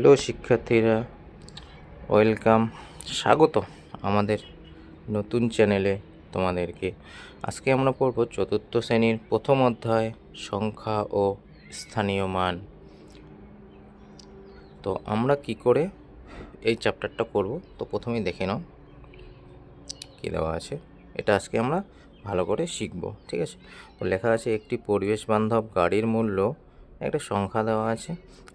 Hello শিক্ষার্থীরা, welcome, স্বাগত আমাদের নতুন চ্যানেলে। তোমাদেরকে আজকে আমরা পড়ব চতুর্থ শ্রেণীর প্রথম অধ্যায় সংখ্যা ও স্থানীয় মান। তো আমরা কি করে এই চ্যাপ্টারটা করব, তো প্রথমেই দেখে নাও কী দেওয়া আছে। এটা আজকে আমরা ভালো করে শিখব, ঠিক আছে? তো লেখা আছে একটি পরিবেশ বান্ধব গাড়ির মূল্য, একটা সংখ্যা দেওয়া আছে।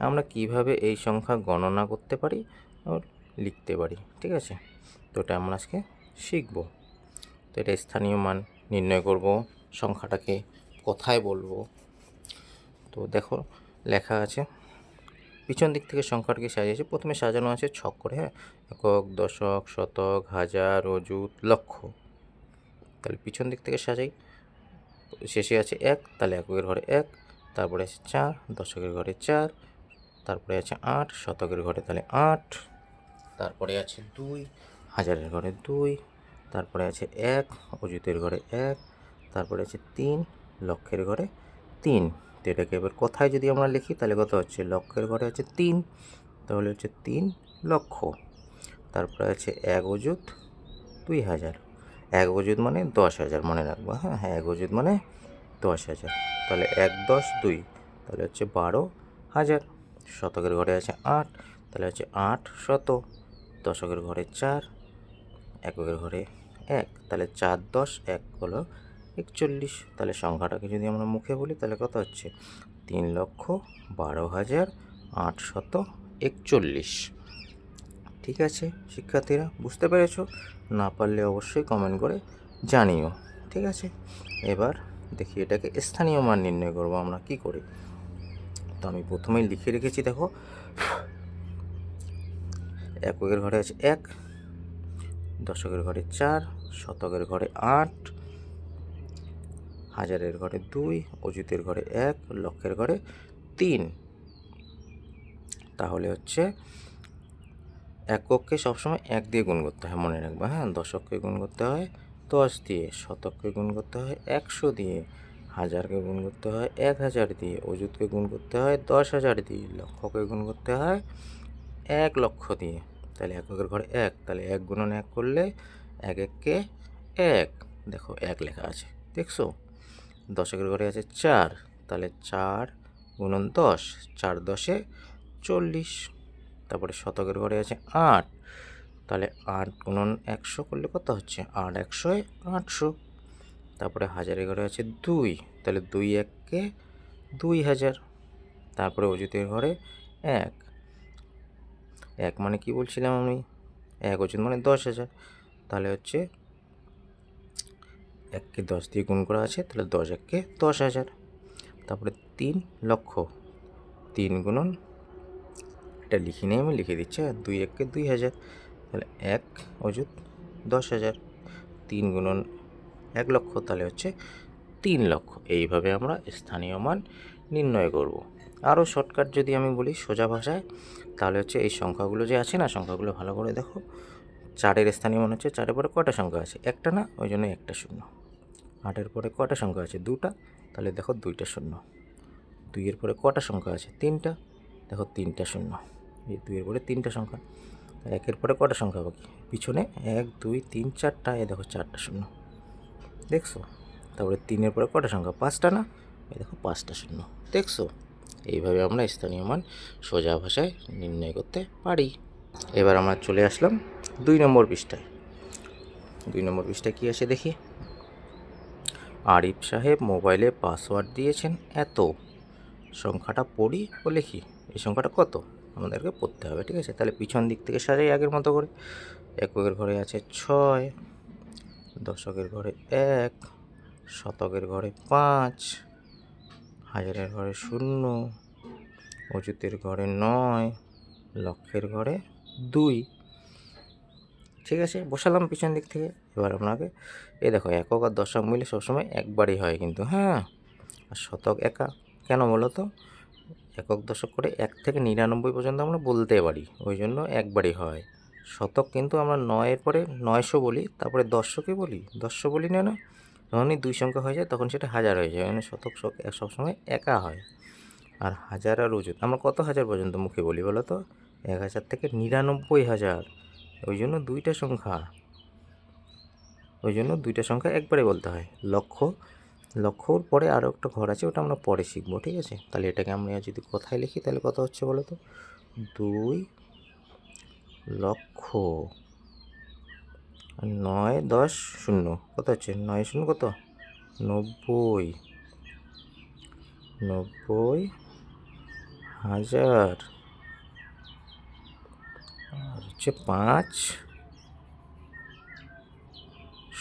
আমরা কিভাবে এই সংখ্যা গণনা করতে পারি ও লিখতে পারি, ঠিক আছে? তো এটা আমরা আজকে শিখব। তো এটা স্থানীয় মান নির্ণয় করব, সংখ্যাটাকে কোথায় বলবো। তো দেখো লেখা আছে, পিছন দিক থেকে সংখ্যাটাকে সাজিয়েছে। প্রথমে সাজানো আছে ছক করে, হ্যাঁ, একক, দশক, শতক, হাজার, অযুত, লক্ষ। তাহলে পিছন দিক থেকে সাজাই। শেষে আছে এক, তাহলে এককের ঘরে এক, তারপরে আছে চার, দশকের ঘরে চার, তারপরে আছে আট, শতকের ঘরে তাহলে আট, তারপরে আছে দুই, হাজারের ঘরে দুই, তারপরে আছে এক, অযুতের ঘরে এক, তারপরে আছে তিন, লক্ষের ঘরে তিন। তো এটাকে এবার কথায় যদি আমরা লিখি তাহলে কত হচ্ছে, লক্ষের ঘরে আছে তিন, তাহলে হচ্ছে 3,00,000। তারপরে আছে এক অযুত 2,000, এক অযুত মানে 10,000, মনে রাখবো, হ্যাঁ হ্যাঁ, এক অযুত মানে 10,000। তাহলে 1 10 2, তাহলে হচ্ছে 12,000। শতকের ঘরে আছে আট, তাহলে হচ্ছে 8 শত। দশকের ঘরে চার, এককের ঘরে এক, তাহলে 4 10 1 হলো 41। তাহলে সংখ্যাটাকে যদি আমরা মুখে বলি তাহলে কত হচ্ছে, 3,12,841। ঠিক আছে শিক্ষার্থীরা, বুঝতে পেরেছো? না পারলে অবশ্যই কমেন্ট করে জানিও, ঠিক আছে? এবার দেখি এটাকে স্থানীয় মান নির্ণয় করব আমরা কি করে। তো আমি প্রথমেই লিখে রেখেছি, দেখো এককের ঘরে আছে এক, দশকের ঘরে চার, শতকের ঘরে আট, হাজারের ঘরে দুই, অযুতের ঘরে এক, লক্ষের ঘরে তিন। তাহলে হচ্ছে এককে সবসময় এক দিয়ে গুণ করতে হয়, মনে রাখবা, হ্যাঁ। দশককে গুণ করতে হয় 10 দিয়ে, শতককে গুণ করতে হয় 100 দিয়ে, হাজারকে গুণ করতে হয় 1,000 দিয়ে, অযুতকে গুণ করতে হয় 10,000 দিয়ে, লক্ষকে গুণ করতে হয় 1,00,000 দিয়ে। তাহলে এককের ঘরে এক, তাহলে এক গুণন এক করলে এক এককে এক, দেখো এক লেখা আছে, দেখছো? দশকের ঘরে আছে চার, তাহলে 4 গুণন 10, 4 10 40। তারপরে শতকের ঘরে আছে আট, তাহলে 8 গুণন 100 করলে কত হচ্ছে, 8 100 800। তারপরে হাজারের ঘরে আছে দুই, তাহলে 2 এককে 2,000। তারপরে অযুতের ঘরে এক, এক মানে কি বলছিলাম আমি, এক অযুত মানে 10,000, তাহলে হচ্ছে এককে 10 দিয়ে গুণ করা আছে, তাহলে 10 এককে 10,000। তারপরে 3,00,000, 3 গুণন, এটা লিখি নেই, আমি লিখে দিচ্ছি, 2 এককে 2,000, তাহলে এক অযুত 10,000, 3 গুণন 1,00,000, তাহলে হচ্ছে 3,00,000। এইভাবে আমরা স্থানীয় মান নির্ণয় করব। আরও শর্টকাট যদি আমি বলি সোজা ভাষায়, তাহলে হচ্ছে এই সংখ্যাগুলো যে আছে না, সংখ্যাগুলো ভালো করে দেখো। চারের স্থানীয় মান হচ্ছে, চারের পরে কটা সংখ্যা আছে, একটা না, ওই জন্য একটা শূন্য। আটের পরে কটা সংখ্যা আছে, দুটা, তাহলে দেখো দুইটা শূন্য। দুইয়ের পরে কটা সংখ্যা আছে, তিনটা, দেখো তিনটা শূন্য। এই দুইয়ের পরে তিনটা সংখ্যা। একের পরে কটা সংখ্যা বাকি, পিছনে 1 2 3 4টা, এই দেখো চারটা শূন্য, দেখছো? তারপরে তিনের পরে কটা সংখ্যা, পাঁচটা না, এই দেখো পাঁচটা শূন্য, দেখছো? এইভাবে আমরা স্থানীয় মান সোজা ভাষায় নির্ণয় করতে পারি। এবার আমরা চলে আসলাম 2 নম্বর পৃষ্ঠায়। 2 নম্বর পৃষ্ঠায় কী আসে দেখি, আরিফ সাহেব মোবাইলে পাসওয়ার্ড দিয়েছেন এত, সংখ্যাটা পড়ি ও লিখি। এই সংখ্যাটা কত আমাদেরকে পড়তে হবে, ঠিক আছে? তাহলে পিছন দিক থেকে সাজাই আগের মতো করে। এককের ঘরে আছে 6, দশকের ঘরে 1, শতকের ঘরে 5, হাজারের ঘরে 0, অযুতের ঘরে 9, লক্ষের ঘরে 2। ঠিক আছে, বসালাম পিছন দিক থেকে। এবার আপনাকে এই দেখো, একক আর দশক মিলে সবসময় একবারই হয় কিন্তু, হ্যাঁ। আর শতক একা কেন বলো তো, একক দশক করে 1 থেকে 99 পর্যন্ত আমরা বলতে পারি, ওই জন্য একবারই হয়। শতক কিন্তু আমরা 9-এর পরে 900 বলি, তারপরে 10কে বলি, 10 বলি না, যখনই 2 সংখ্যা হয়ে যায় তখন সেটা হাজার হয়ে যায়, মানে শতক সবসময় একা হয়। আর হাজার আর অযুত আমরা কত হাজার পর্যন্ত মুখে বলি বলো তো, 1000 থেকে 99,000, ওই জন্য দুইটা সংখ্যা একবারে বলতে হয়। লক্ষর পরে আরও একটা ঘর আছে, ওটা আমরা পরে শিখবো, ঠিক আছে। তাহলে এটাকে আমরা যদি কথায় লিখি তাহলে কত হচ্ছে বলো তো? 2 লক্ষ 9 10 শূন্য, কত হচ্ছে? 9 শূন্য কত? 90,000 আর হচ্ছে 5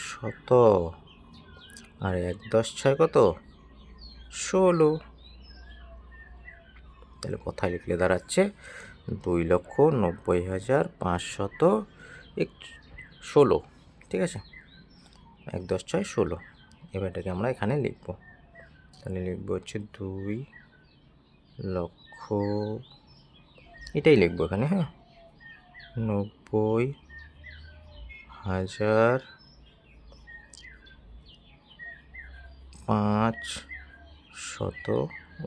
শত, আর 1 10 6 কত? 16। তাহলে কথায় লিখলে দাঁড়াচ্ছে 2,90,516, ঠিক আছে। 1 10 6 16। এবার এটাকে আমরা এখানে লিখব, তাহলে লিখবো হচ্ছে 2 লক্ষ, এটাই লিখবো এখানে, হ্যাঁ, 90,500।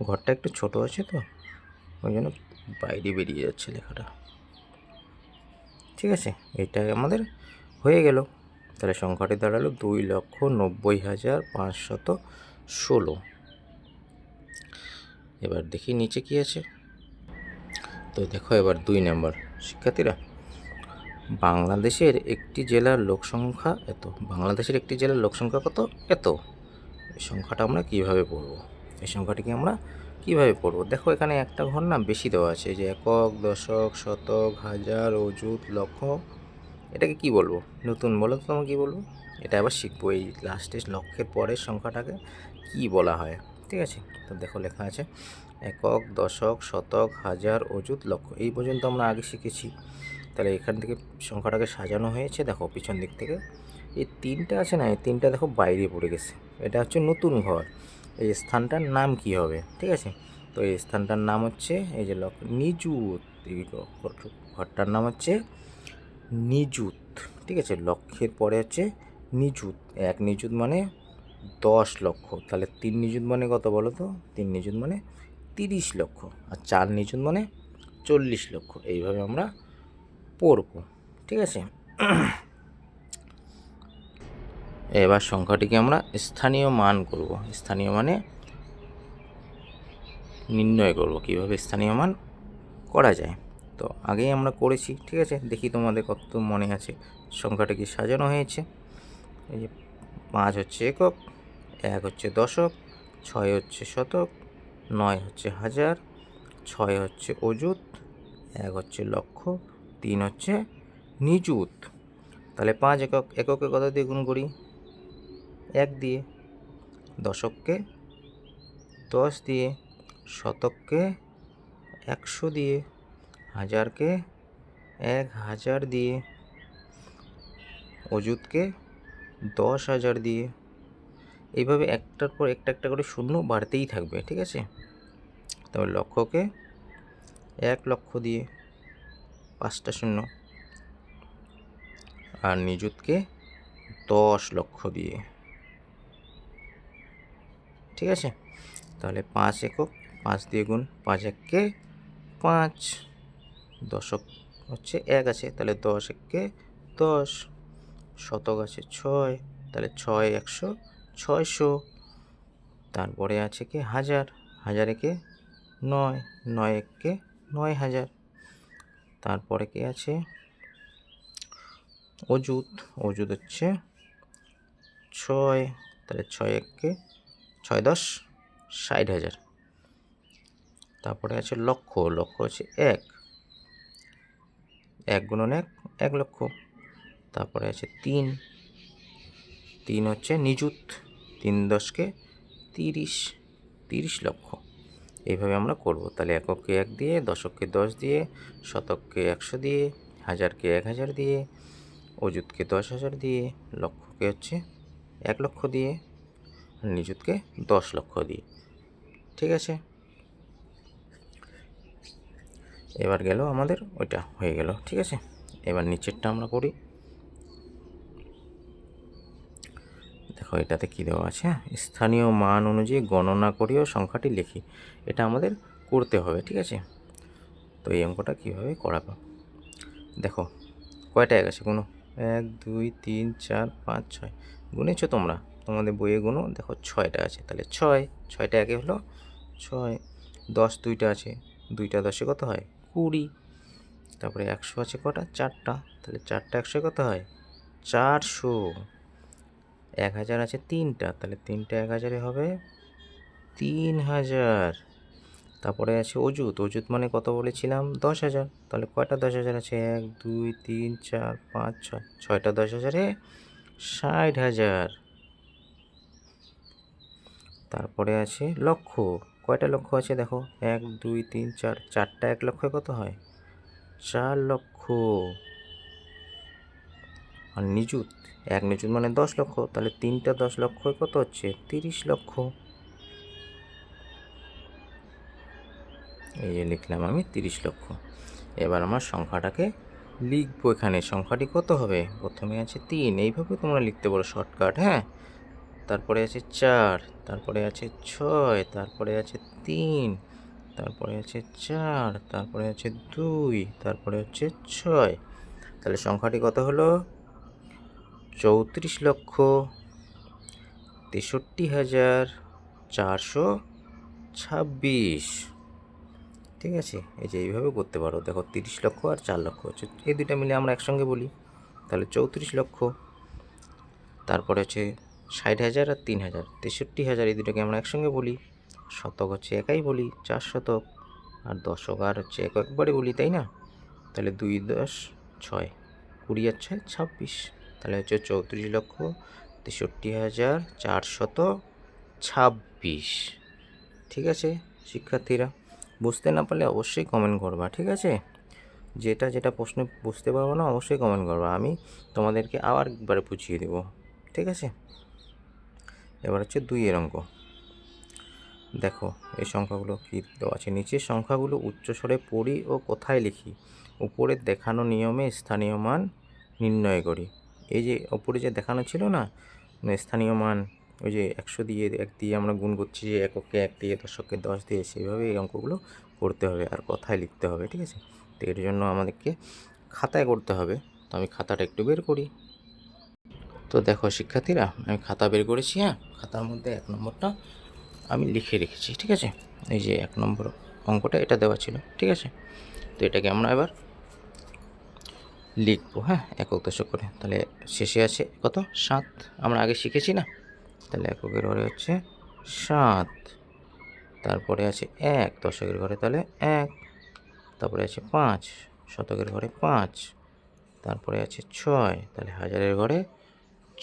ঘরটা একটু ছোট আছে তো, ওই জন্য বাইরে বেরিয়ে যাচ্ছে লেখাটা, ঠিক আছে। এটা আমাদের হয়ে গেল। তাহলে সংখ্যাটি দাঁড়ালো 2,90,516। এবার দেখি নিচে কি আছে। তো দেখো এবার 2 নম্বর, শিক্ষার্থীরা, বাংলাদেশের একটি জেলার লোকসংখ্যা এত। বাংলাদেশের একটি জেলার লোকসংখ্যা কত? এত। এই সংখ্যাটা আমরা কিভাবে পড়ব? এই সংখ্যাটিকে আমরা কিভাবে পড়ব? দেখো এখানে একটা ঘর না বেশি দেওয়া আছে, যে একক, দশক, শতক, হাজার, অযুত, লক্ষ। এটাকে কি বলবো? নতুন বলো তো, তোমাকে কি বলবো? এটা আবার শিখবো, এই লাস্টে লক্ষের পরের সংখ্যাটাকে কি বলা হয়, ঠিক আছে। তো দেখো লেখা আছে একক, দশক, শতক, হাজার, অযুত, লক্ষ। এই পর্যন্ত আমরা আগে শিখেছি। তাহলে এখান থেকে সংখ্যাটাকে সাজানো হয়েছে, দেখো পিছন দিক থেকে এই 3টা আছে না, এই 3টা দেখো বাইরে পড়ে গেছে। এটা হচ্ছে নতুন ঘর, এই স্থানটার নাম কি হবে, ঠিক আছে। তো এই স্থানটার নাম হচ্ছে এই যে নিযুত। এই ঘরটার নাম হচ্ছে নিযুত, ঠিক আছে। লক্ষের পরে হচ্ছে নিযুত। 1 নিযুত মানে 10 লক্ষ। তাহলে 3 নিযুত মানে কত বলো তো? 3 নিযুত মানে 30 লক্ষ। আর 4 নিযুত মানে 40 লক্ষ। এইভাবে আমরা পড়ব, ঠিক আছে। এবার সংখ্যাটিকে আমরা স্থানীয় মান করব। স্থানীয় মানে নির্ণয় করব, কিভাবে স্থানীয় মান করা যায়। তো আগেই আমরা করেছি, ঠিক আছে। দেখি তোমাদের কত মনে আছে। সংখ্যাটা কি সাজানো হয়েছে? এই যে 5 হচ্ছে একক, 1 হচ্ছে দশক, 6 হচ্ছে শতক, 9 হচ্ছে হাজার, 6 হচ্ছে অযুত, 1 হচ্ছে লক্ষ, 3 হচ্ছে নিযুত। তাহলে 5 এককে কত দিয়ে গুণ করি? 1 দিয়ে। দশককে 10 দিয়ে, শতককে 100 দিয়ে, হাজারকে 1000 দিয়ে, অযুতকে 10,000 দিয়ে। এইভাবে একটার পর একটা করে শূন্য বাড়তেই থাকবে, ঠিক আছে। তবে লক্ষকে 1 লক্ষ দিয়ে, 5টা শূন্য, আর নিযুতকে 10 লক্ষ দিয়ে, ঠিক আছে। তাহলে 5 একক, 5 দিয়ে গুণ, 5 এককে 5। দশক হচ্ছে 1 আছে, তাহলে 10 এককে 10। শতক আছে 6, তাহলে 6 100 600। তারপরে আছে কি হাজার, হাজার একে 9, 9 এককে 9,000। তারপরে কি আছে অযুত, অযুত হচ্ছে 6, তাহলে 6 এককে 6 10 60,000। তারপরে আছে লক্ষ, লক্ষ হচ্ছে 1, 1 গুণন 1 1 লক্ষ। তারপরে আছে 3, 3 হচ্ছে নিযুত, 3 10কে 30, 30 লক্ষ। এইভাবে আমরা করব। তাহলে এককে 1 দিয়ে, দশককে 10 দিয়ে, শতককে 100 দিয়ে, হাজারকে 1000 দিয়ে, অযুতকে 10,000 দিয়ে, লক্ষকে হচ্ছে 1 লক্ষ দিয়ে, আর নিযুতকে 10 লক্ষ দিয়ে, ঠিক আছে। এবার গেল আমাদের ওইটা হয়ে গেল, ঠিক আছে। এবার নিচেরটা আমরা করি। দেখো এটাতে কী দেওয়া আছে, স্থানীয় মান অনুযায়ী গণনা করেও সংখ্যাটি লিখি। এটা আমাদের করতে হবে, ঠিক আছে। তো এই অঙ্কটা কীভাবে করাবো দেখো, কয়টা এক আছে গুনো, 1 2 3 4 5 6 গুনেছো তোমরা, তোমাদের বইয়ে গুনো, দেখো 6টা আছে, তাহলে 6টা একে হলো 6। 10 2টা আছে, 2টা 10-এ কত হয় 20। তারপরে 100 আছে কটা 4টা, তাহলে 4টা 100-এ কত হয় 400। 1000 আছে 3টা, তাহলে 3টা 1000-এ হবে 3000। তারপরে আছে অযুত মানে কত বলেছিলাম 10,000, তাহলে কয়টা 10,000 আছে 1 2 3 4 5 6, 6টা 10,000-এ 60,000। তারপরে আছে লক্ষ, কয়টা লক্ষ আছে দেখো 1 2 3 4, 4টা 1 লক্ষে কত হয় 4 লক্ষ। আর নিযুত, 1 নিযুত মানে 10 লক্ষ, তাহলে 3টা 10 লক্ষ কত হচ্ছে 30 লক্ষ। এই যে লিখলাম আমি 30 লক্ষ। এবার আমার সংখ্যাটাকে লিখবো, এখানে সংখ্যাটি কত হবে, প্রথমে আছে 3, এইভাবে তোমরা লিখতে পারো শর্টকাট, হ্যাঁ। তারপরে আছে 4, তারপরে আছে 6, তারপরে আছে 3, তারপরে আছে 4, তারপরে আছে 2, তারপরে হচ্ছে 6। তাহলে সংখ্যাটি কত হলো 34,63,426। ঠিক আছে, এই যে এইভাবে করতে পারো। দেখো 30 লক্ষ আর 4 লক্ষ হচ্ছে, এই দুইটা মিলে আমরা একসঙ্গে বলি, তাহলে 34 লক্ষ। তারপরে হচ্ছে 60,000 আর 3,000, 63,000, এই দুটোকে আমরা একসঙ্গে বলি। শতক হচ্ছে একাই বলি 4 শতক, আর দশক আর হচ্ছে একবারে বলি, তাই না। তাহলে 2 10 6, 20 আর 6 26, তাহলে হচ্ছে 34,63,426। ঠিক আছে শিক্ষার্থীরা, বুঝতে না পারলে অবশ্যই কমেন্ট করবা, ঠিক আছে। যেটা প্রশ্ন বুঝতে পারবো না অবশ্যই কমেন্ট করবা, আমি তোমাদেরকে আবার একবারে বুঝিয়ে দেবো, ঠিক আছে। এবার হচ্ছে 2-এর অঙ্ক। দেখো এই সংখ্যাগুলো কী দেওয়া আছে, নিচের সংখ্যাগুলো উচ্চস্বরে পড়ি ও কোথায় লিখি, উপরের দেখানো নিয়মে স্থানীয় মান নির্ণয় করি। এই যে উপরে যে দেখানো ছিল না স্থানীয় মান, ওই যে 100 দিয়ে 1 দিয়ে আমরা গুণ করছি, যে এককে 1 দিয়ে, দশককে 10 দিয়ে, সেইভাবে এই অঙ্কগুলো করতে হবে আর কথায় লিখতে হবে, ঠিক আছে। তো এর জন্য আমাদেরকে খাতায় করতে হবে, তো আমি খাতাটা একটু বের করি। তো দেখো শিক্ষার্থীরা, আমি খাতা বের করেছি, হ্যাঁ। খাতার মধ্যে 1 নম্বরটা আমি লিখে রেখেছি, ঠিক আছে। এই যে 1 নম্বর অঙ্কটা এটা দেওয়া ছিল, ঠিক আছে। তো এটাকে আমরা এবার লিখবো, হ্যাঁ, একক দশক করে। তাহলে শেষে আছে কত 7, আমরা আগে শিখেছি না, তাহলে এককের ঘরে হচ্ছে 7। তারপরে আছে 1 দশকের ঘরে, তাহলে 1। তারপরে আছে 5 শতকের ঘরে 5। তারপরে আছে 6, তাহলে হাজারের ঘরে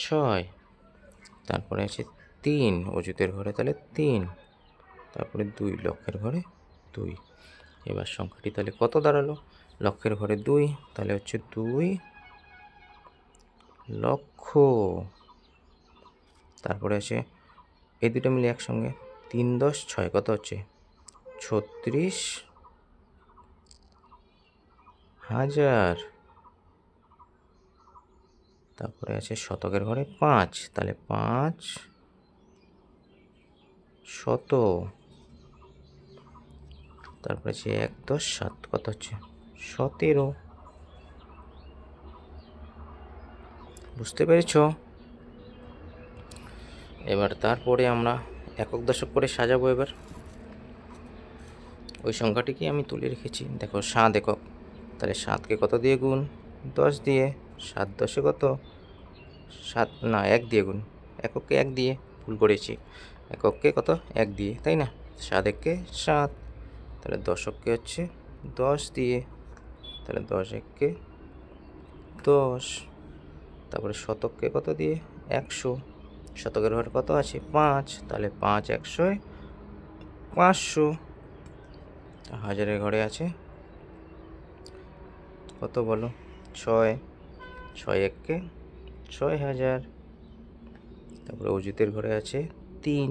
6। তারপরে আছে 3 অযুতের ঘরে, তাহলে 3। তারপরে 2 লক্ষের ঘরে 2। এবার সংখ্যাটি তাহলে কত দাঁড়ালো, লক্ষের ঘরে 2, তাহলে হচ্ছে 2 লক্ষ। তারপরে আছে এই দুটো মিলে একসঙ্গে 3 10 6, কত হচ্ছে 36,000। তারপরে আছে শতকের ঘরে 5, তাহলে 5 শত। তারপরে আছে 1 10 7, কত হচ্ছে 17। বুঝতে পেরেছ। এবার তারপরে আমরা একক দশক করে সাজাবো। এবার ওই সংখ্যাটিকে আমি তুলে রেখেছি, দেখো 7 একক, তাহলে 7কে কত দিয়ে গুণ 10 দিয়ে, 7 10-এ কত 7 না 1 দিয়ে গুণ, এককে 1 দিয়ে, ভুল করেছি, এককে কত 1 দিয়ে, তাই না। 7 1-এ 7, তাহলে দশককে হচ্ছে 10 দিয়ে, তাহলে 10 1-এ 10। তারপরে শতককে কত দিয়ে 100, শতকের ঘরে কত আছে 5, তাহলে 5 100-এ 500। হাজারের ঘরে আছে কত বলো 6, 6 1-এ 6,000। তারপরে অযুতের ঘরে আছে 3,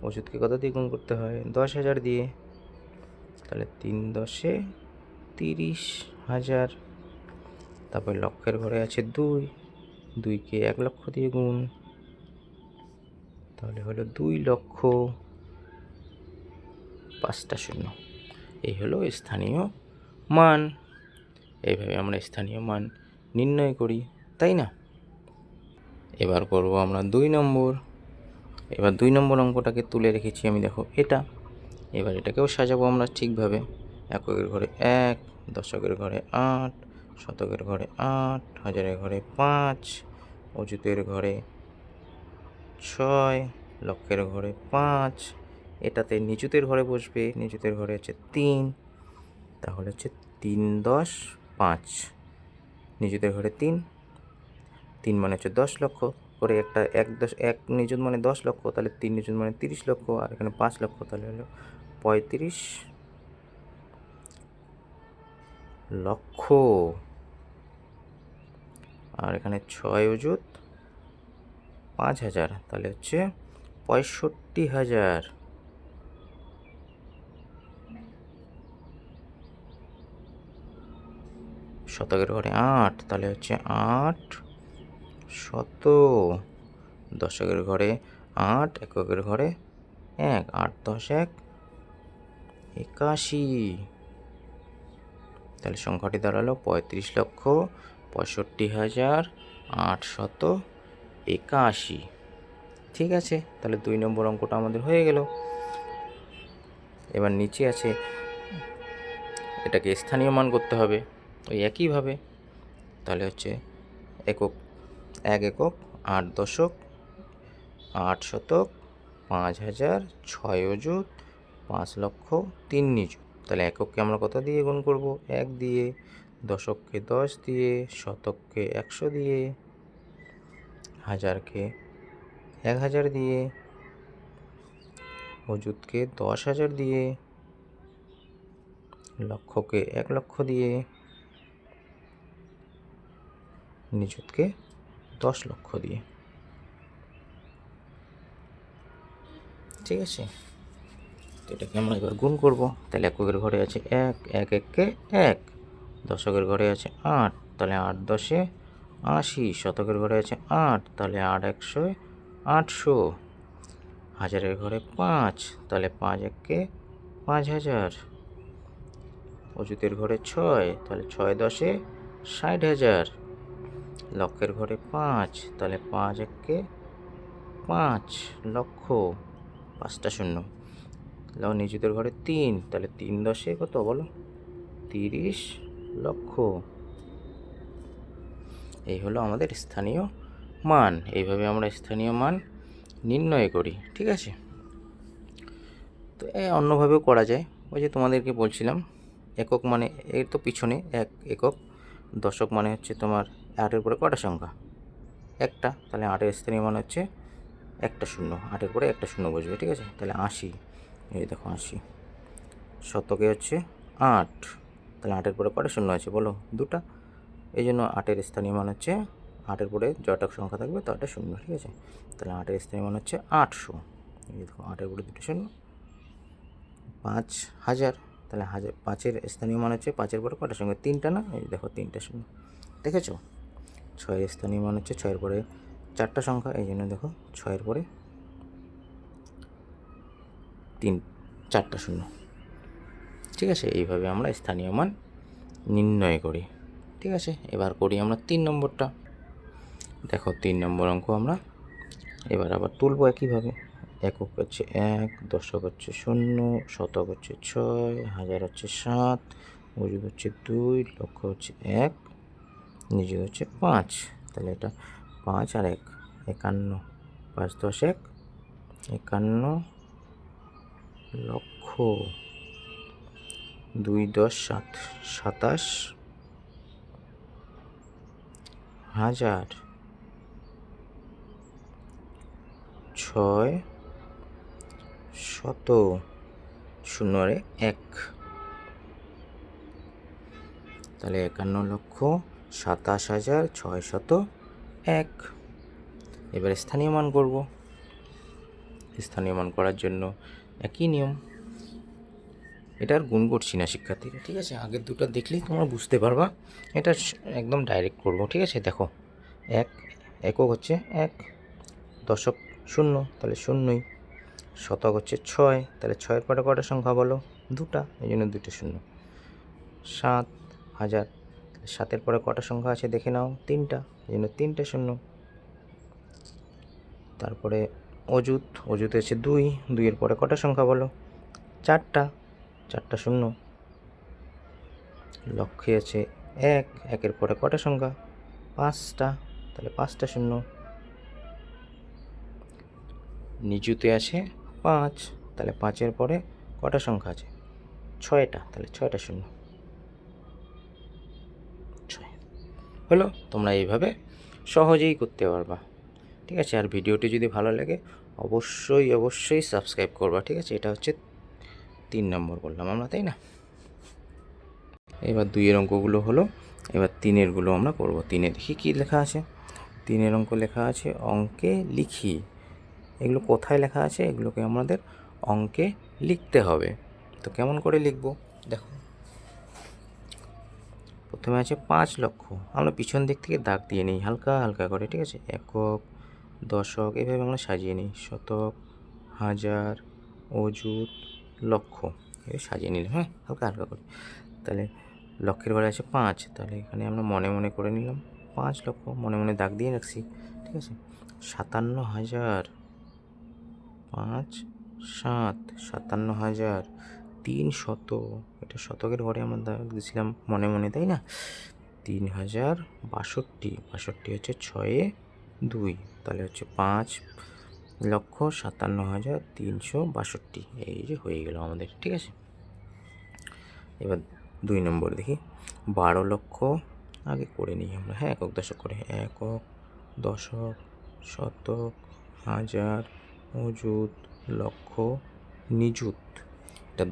অযুতকে কত দিয়ে গুণ করতে হয় 10,000 দিয়ে, তাহলে 3 10-এ 30,000। তারপরে লক্ষের ঘরে আছে 2, 2কে 1 লক্ষ দিয়ে গুণ, তাহলে হলো 2 লক্ষ। 5টা শূন্য। এই হলো স্থানীয় মান। এইভাবে আমরা স্থানীয় মান নির্ণয় করি, তাই না? এবার করব আমরা 2 নম্বর। এবার 2 নম্বর অঙ্কটাকে তুলে রেখেছি আমি, দেখো এটা। এবার এটাকেও সাজাবো আমরা ঠিকভাবে। এককের ঘরে 1, দশকের ঘরে 8, শতকের ঘরে 8, হাজারের ঘরে 5, অযুতের ঘরে 6, লক্ষের ঘরে 5। এটাতে নিযুতের ঘরে বসবে, নিযুতের ঘরে হচ্ছে 3, তাহলে হচ্ছে 3, 10, 5। নিযুতের ঘরে 3, 3 মানে হচ্ছে 10 লক্ষ করে, একটা 1 নিযুত মানে 10 লক্ষ, তাহলে 3 নিযুত মানে 30 লক্ষ, আর এখানে 5 লক্ষ, তাহলে হলো 35 লক্ষ। আর এখানে 6 অযুত 5,000, তাহলে হচ্ছে 65,000। শতকের ঘরে 8, তাহলে হচ্ছে 8 শত। দশকের ঘরে 8, এককের ঘরে 1, 8 10 1 81। তাহলে সংখ্যাটি দাঁড়ালো 35,65,881। ঠিক আছে, তাহলে 2 নম্বর অঙ্কটা আমাদের হয়ে গেল। এবার নিচে আছে, এটাকে স্থানীয় মান করতে হবে ওই একইভাবে। তাহলে হচ্ছে একক, 1 একক, 8 দশক, 8 শতক, 5,000, 6 অযুত, 5 লক্ষ, 3 নিযুত। তাহলে একককে আমরা কত দিয়ে গুণ করব? 1 দিয়ে, দশককে 10 দিয়ে, শতককে 100 দিয়ে, হাজারকে 1000 দিয়ে, অযুতকে 10,000 দিয়ে, লক্ষকে 1 লক্ষ দিয়ে, নিযুতকে 10 লক্ষ দিয়ে। ঠিক আছে, তো এটাকে আমরা এবার গুণ করব। তাহলে এককের ঘরে আছে 1, 1 1কে 1, দশকের ঘরে আছে 8, তাহলে 8 10 80, শতকের ঘরে আছে 8, তাহলে 8 100 800, হাজারের ঘরে 5, তাহলে 5 1কে 5,000, অযুতের ঘরে 6, তাহলে 6 10 60,000, লক্ষের ঘরে 5, তাহলে 5 1কে 5 লক্ষ, 5টা শূন্য। নিযুতের ঘরে 3, তাহলে 3 10 কত বলো? 30 লক্ষ। এই হলো আমাদের স্থানীয় মান। এইভাবে আমরা স্থানীয় মান নির্ণয় করি। ঠিক আছে, তো অন্যভাবেও করা যায়। ওই যে তোমাদেরকে বলছিলাম, একক মানে এর তো পিছনে 1 একক, দশক মানে হচ্ছে তোমার 8-এর পরে কটা সংখ্যা? একটা, তাহলে 8-এর স্থানীয় মান হচ্ছে একটা শূন্য, 8-এর পরে একটা শূন্য বসবে। ঠিক আছে, তাহলে 80, এই দেখো 80। শতকে হচ্ছে 8, তাহলে 8-এর পরে কটা শূন্য আছে বলো? 2টা। এই জন্য 8-এর স্থানীয় মান হচ্ছে, 8-এর পরে যটা সংখ্যা থাকবে তটা শূন্য। ঠিক আছে, তাহলে 8-এর স্থানীয় মান হচ্ছে 800। এই দেখো 8-এর পরে 2টা শূন্য, 5,000, তাহলে 5-এর স্থানীয় মান হচ্ছে, 5-এর পরে কটা সংখ্যা? 3টা না? এই দেখো 3টা শূন্য। দেখেছ? 6-এর স্থানীয় মান হচ্ছে, 6-এর পরে 4টা সংখ্যা, এই জন্য দেখো 6-এর পরে 4টা শূন্য। ঠিক আছে, এইভাবে আমরা স্থানীয় মান নির্ণয় করি। ঠিক আছে, এবার করি আমরা 3 নম্বরটা। দেখো 3 নম্বর অঙ্ক আমরা এবার আবার তুলব একইভাবে। একক হচ্ছে 1, দশক হচ্ছে 0, শতক হচ্ছে 6, হাজার হচ্ছে 7, অযুত হচ্ছে 2, লক্ষ হচ্ছে 1, নিযুত হচ্ছে 5। তাহলে এটা 5 আর 1 51, 5 10 1 51 লক্ষ, 2 10 7 27 হাজার, 6 শত, 0 আর 1, তাহলে 51,27,601। এবার স্থানীয় মান করব। স্থানীয় মান করার জন্য একই নিয়ম, এটা আর গুণ করছি না শিক্ষার্থীরা। ঠিক আছে, আগের দুটো দেখলেই তোমরা বুঝতে পারবা, এটা একদম ডাইরেক্ট করব। ঠিক আছে, দেখো 1 একক হচ্ছে 1, দশক 0, তাহলে 0ই, শতক হচ্ছে 6, তাহলে 6-এর পরে কটা সংখ্যা বলো? দুটা, এই জন্য দুটো শূন্য। 7,000, 7-এর পরে কটা সংখ্যা আছে দেখে নাও, তিনটা, এই জন্য তিনটে শূন্য। তারপরে অজুতে আছে 2, 2-এর পরে কটা সংখ্যা বলো, চারটা, চারটা শূন্য। লক্ষে আছে 1, 1-এর পরে কটা সংখ্যা, 5টা, তাহলে 5টা শূন্য। নিচুতে আছে 5, তাহলে 5-এর পরে কটা সংখ্যা আছে, 6টা, তাহলে 6টা শূন্য। 6 হলো। তোমরা এইভাবে সহজেই করতে পারবা, ঠিক আছে। আর ভিডিওটি যদি ভালো লাগে অবশ্যই সাবস্ক্রাইব করবা, ঠিক আছে। এটা হচ্ছে 3 নম্বর করলাম আমরা, তাই না। এবার 2-এর অঙ্কগুলো হলো, এবার 3-এরগুলো আমরা করব। 3-এ দেখি কী লেখা আছে। 3-এর অঙ্ক লেখা আছে অঙ্কে লিখি। এগুলো কোথায় লেখা আছে, এগুলোকে আমাদের অঙ্কে লিখতে হবে। তো কেমন করে লিখব দেখো। প্রথমে আছে 5 লক্ষ, আমরা পিছন দিক থেকে দাগ দিয়ে নিই হালকা হালকা করে, ঠিক আছে। একক, দশক, এভাবে আমরা সাজিয়ে নিই। শতক, হাজার, অযুত, লক্ষ, এই সাজিয়ে নিলাম, হ্যাঁ, হালকা হালকা করে। তাহলে লক্ষের ঘরে আছে 5, তাহলে এখানে আমরা মনে মনে করে নিলাম 5 লক্ষ, মনে মনে দাগ দিয়ে রাখছি, ঠিক আছে। 57,000, 5, 7, 57,000, 300, এটা শতকের ঘরে আমরা দাগ দিয়েছিলাম মনে মনে, তাই না। 3,062, 62 হচ্ছে 6-এ 2, তাহলে হচ্ছে 5,57,362, এই যে হয়ে গেল আমাদের, ঠিক আছে। এবার 2 নম্বর দেখি। 12 লক্ষ আগে করে নিই আমরা, হ্যাঁ, একক দশক করে। একক, দশক, শতক, হাজার, অযুত, লক্ষ, নিযুত। এটা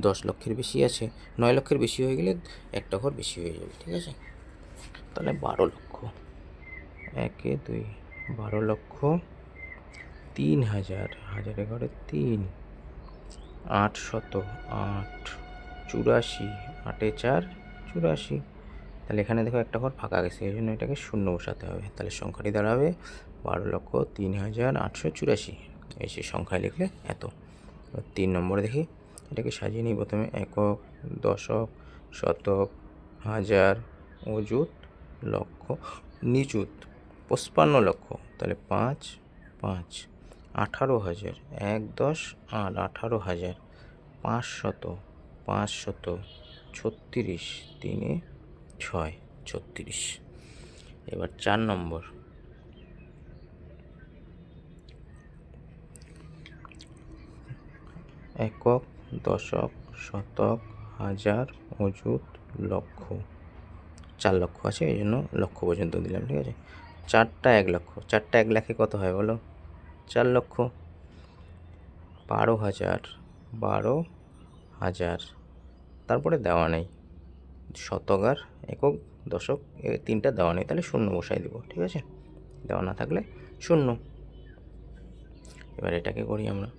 10 লক্ষের বেশি আছে, 9 লক্ষের বেশি হয়ে গেলে একটা ঘর বেশি হয়ে যাবে, ঠিক আছে। তাহলে 12 লক্ষ, 1, 2, 12 লক্ষ। 3,000, হাজারের ঘরে 3, 800, 8, 84, 8-এ 4, 84। তাহলে এখানে দেখো একটা ঘর ফাঁকা গেছে, এই জন্য এটাকে শূন্য বসাতে হবে। তাহলে সংখ্যাটি দাঁড়াবে 12,03,884, এই সেই সংখ্যায় লিখলে এত। 3 নম্বরে দেখি, এটাকে সাজিয়ে নিই প্রথমে। একক, দশক, শতক, হাজার, অযুত, লক্ষ, নিযুত। 55 লক্ষ, তাহলে 5, 5, 18,000, 1, 10, 8, 18,000, 500, 500, 36, 3-এ 6, 36। এবার 4 নম্বর। একক, দশক, শতক, হাজার, অযুত, লক্ষ। 4 লক্ষ আছে, এই জন্য লক্ষ পর্যন্ত দিলাম, ঠিক আছে। 4টা 1 লক্ষ, 4টা 1 লাখে কত হয় বলো, 4 লক্ষ। 12,000, 12,000, তারপরে দেওয়া নেই। শতক আর একক, দশক, এই 3টা দেওয়া নেই, তাহলে শূন্য বসাই দেবো, ঠিক আছে। দেওয়া না থাকলে শূন্য। এবার এটাকে করি আমরা।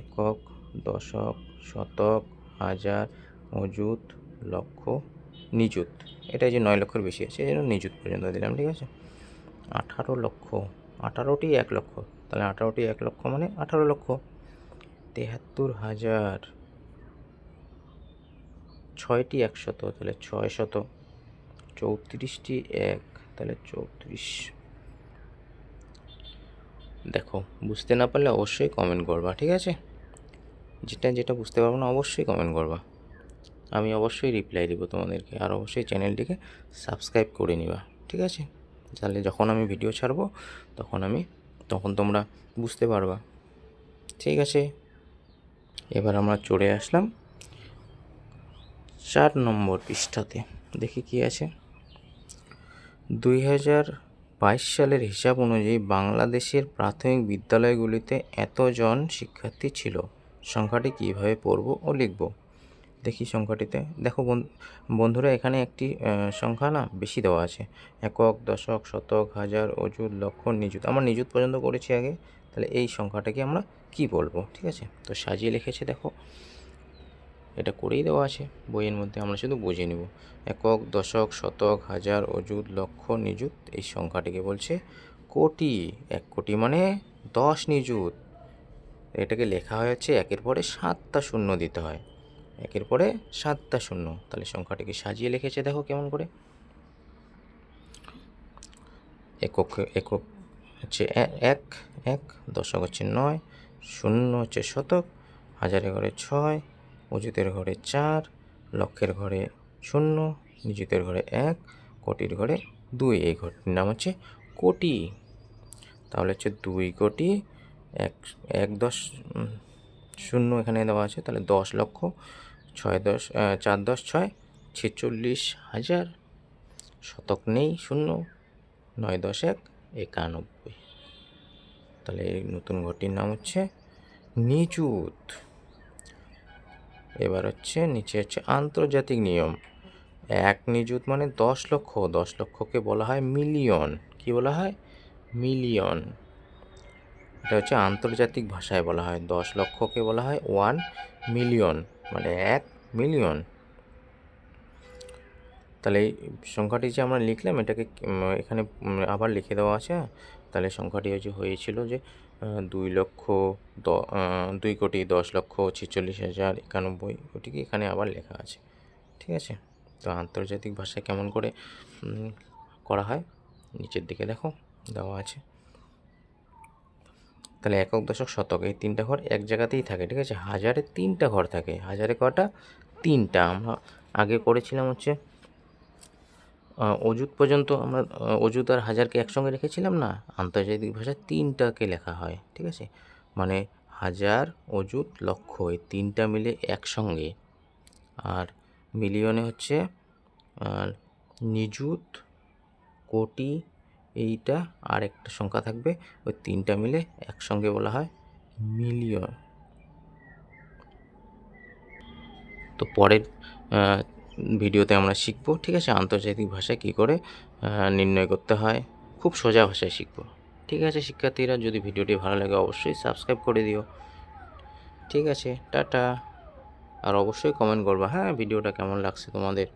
একক, দশক, শতক, হাজার, অযুত, লক্ষ, নিযুত। এটা যে 9 লক্ষের বেশি আছে, এই জন্য নিযুত পর্যন্ত দিলাম, ঠিক আছে। 18 লক্ষ, 18টি 1 লক্ষ, তাহলে 18টি 1 লক্ষ মানে 18 লক্ষ। 73,000, 6টি 100, তাহলে 600। 34টি 1, তাহলে 34। দেখো, বুঝতে না পারলে অবশ্যই কমেন্ট করবা, ঠিক আছে। যেটা বুঝতে পারবো না অবশ্যই কমেন্ট করবা, আমি অবশ্যই রিপ্লাই দেবো তোমাদেরকে। আর অবশ্যই চ্যানেলটিকে সাবস্ক্রাইব করে নিবা, ঠিক আছে। তাহলে যখন আমি ভিডিও ছাড়বো তখন তোমরা বুঝতে পারবা, ঠিক আছে। এবার আমরা চলে আসলাম 4 নম্বর পৃষ্ঠাতে। দেখি কি আছে। 2022 সালের হিসাব অনুযায়ী বাংলাদেশের প্রাথমিক বিদ্যালয়গুলিতে এতজন শিক্ষার্থী ছিল। সংখ্যাটি কীভাবে পড়ব ও লিখব। দেখি সংখ্যাটিতে দেখো বন্ধুরা, এখানে একটি সংখ্যা না বেশি দেওয়া আছে। একক, দশক, শতক, হাজার, অযুত, লক্ষ, নিযুত। আমরা নিযুত পর্যন্ত করেছি আগে, তাহলে এই সংখ্যাটাকে আমরা কি বলবো, ঠিক আছে। তো সাজিয়ে লিখেছে দেখো, এটা করেই দেওয়া আছে বইয়ের মধ্যে, আমরা শুধু বুঝে নেব। একক, দশক, শতক, হাজার, অযুত, লক্ষ, নিযুত, এই সংখ্যাটিকে বলছে কোটি। 1 কোটি মানে 10 নিযুত, এটাকে লেখা হয় হচ্ছে একের পরে 7টা শূন্য দিতে হয়, একের পরে 7টা শূন্য। তাহলে সংখ্যাটিকে সাজিয়ে লিখেছে দেখো কেমন করে। একক একক হচ্ছে এক, এক দশক হচ্ছে 9, শূন্য হচ্ছে শতক, হাজারের ঘরে 6, অযুতের ঘরে 4, লক্ষের ঘরে 0, নিযুতের ঘরে 1, কোটির ঘরে 2। এই ঘরটির নাম হচ্ছে কোটি। তাহলে হচ্ছে 2 কোটি 1 এখানে দেওয়া আছে, তাহলে 10 লক্ষ 4 10 6 46,000, শতক নেই, 0, 9 10 1 91। তাহলে এই নতুন ঘরটির নাম হচ্ছে নিযুত। এবার হচ্ছে নিচে হচ্ছে আন্তর্জাতিক নিয়ম। 1 নিযুত মানে 10 লক্ষ, 10 লক্ষকে বলা হয় মিলিয়ন। কি বলা হয়? মিলিয়ন। এটা হচ্ছে আন্তর্জাতিক ভাষায় বলা হয়। 10 লক্ষকে বলা হয় 1 মিলিয়ন, মানে 1 মিলিয়ন। তাহলে এই সংখ্যাটি যে আমরা লিখলাম এটাকে এখানে আবার লিখে দেওয়া আছে। তাহলে সংখ্যাটি হয়েছিল যে 2 কোটি 10 লক্ষ 46,091। ওটিকে এখানে আবার লেখা আছে, ঠিক আছে। তো আন্তর্জাতিক ভাষায় কেমন করে করা হয় নিচের দিকে দেখো দেওয়া আছে। তাহলে একক দশক শতক এই 3টা ঘর এক জায়গাতেই থাকে, ঠিক আছে। হাজারে 3টা ঘর থাকে, হাজারে কটা? 3টা। আমরা আগে করেছিলাম হচ্ছে অযুত পর্যন্ত, আমরা অযুত আর হাজারকে একসঙ্গে রেখেছিলাম না। আন্তর্জাতিক ভাষায় 3টাকে লেখা হয়, ঠিক আছে। মানে হাজার, অযুত, লক্ষ এই 3টা মিলে একসঙ্গে। আর মিলিয়নে হচ্ছে নিযুত, কোটি, এইটা আর একটা সংখ্যা থাকবে, ওই 3টা মিলে একসঙ্গে বলা হয় মিলিয়ন। তো পরের ভিডিওতে আমরা শিখবো, ঠিক আছে, আন্তর্জাতিক ভাষায় কী করে নির্ণয় করতে হয়। খুব সোজা ভাষায় শিখবো, ঠিক আছে শিক্ষার্থীরা। যদি ভিডিওটি ভালো লাগে অবশ্যই সাবস্ক্রাইব করে দিও, ঠিক আছে। টাটা। আর অবশ্যই কমেন্ট করবা, হ্যাঁ, ভিডিওটা কেমন লাগছে তোমাদের।